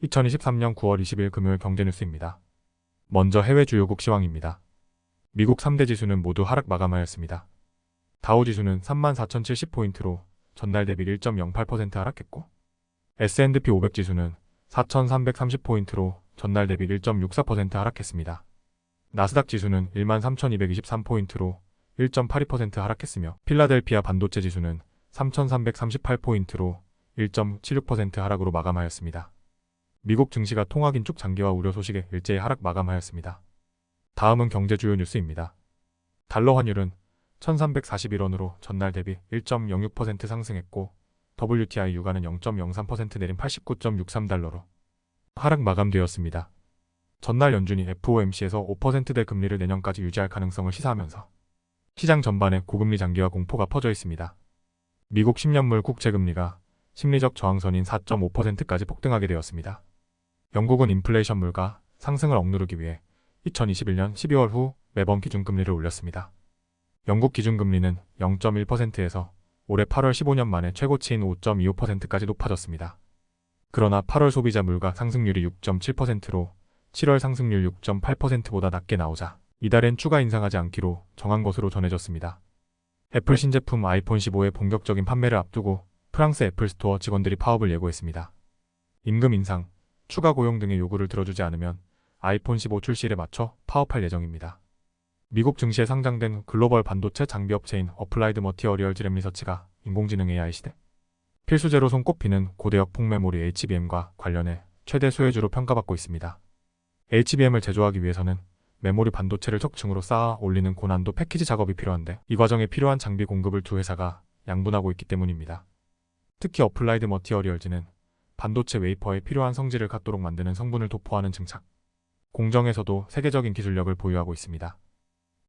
2023년 9월 20일 금요일 경제뉴스입니다. 먼저 해외 주요국 시황입니다. 미국 3대 지수는 모두 하락 마감하였습니다. 다우지수는 34,070포인트로 전날 대비 1.08% 하락했고 S&P 500 지수는 4,330포인트로 전날 대비 1.64% 하락했습니다. 나스닥 지수는 13,223포인트로 1.82% 하락했으며 필라델피아 반도체 지수는 3,338포인트로 1.76% 하락으로 마감하였습니다. 미국 증시가 통화 긴축 장기화 우려 소식에 일제히 하락 마감하였습니다. 다음은 경제 주요 뉴스입니다. 달러 환율은 1341원으로 전날 대비 1.06% 상승했고 WTI 유가는 0.03% 내린 89.63달러로 하락 마감되었습니다. 전날 연준이 FOMC에서 5%대 금리를 내년까지 유지할 가능성을 시사하면서 시장 전반에 고금리 장기화 공포가 퍼져 있습니다. 미국 10년물 국채금리가 심리적 저항선인 4.5%까지 폭등하게 되었습니다. 영국은 인플레이션 물가 상승을 억누르기 위해 2021년 12월 후 매번 기준금리를 올렸습니다. 영국 기준금리는 0.1%에서 올해 8월 15년 만에 최고치인 5.25%까지 높아졌습니다. 그러나 8월 소비자 물가 상승률이 6.7%로 7월 상승률 6.8%보다 낮게 나오자 이달엔 추가 인상하지 않기로 정한 것으로 전해졌습니다. 애플 신제품 아이폰 15의 본격적인 판매를 앞두고 프랑스 애플스토어 직원들이 파업을 예고했습니다. 임금 인상, 추가 고용 등의 요구를 들어주지 않으면 아이폰 15 출시일에 맞춰 파업할 예정입니다. 미국 증시에 상장된 글로벌 반도체 장비 업체인 어플라이드 머티어리얼즈 랩리서치가 인공지능 AI 시대 필수제로 손꼽히는 고대역 폭메모리 HBM과 관련해 최대 수혜주로 평가받고 있습니다. HBM을 제조하기 위해서는 메모리 반도체를 척층으로 쌓아 올리는 고난도 패키지 작업이 필요한데 이 과정에 필요한 장비 공급을 두 회사가 양분하고 있기 때문입니다. 특히 어플라이드 머티어리얼즈는 반도체 웨이퍼에 필요한 성질을 갖도록 만드는 성분을 도포하는 증착 공정에서도 세계적인 기술력을 보유하고 있습니다.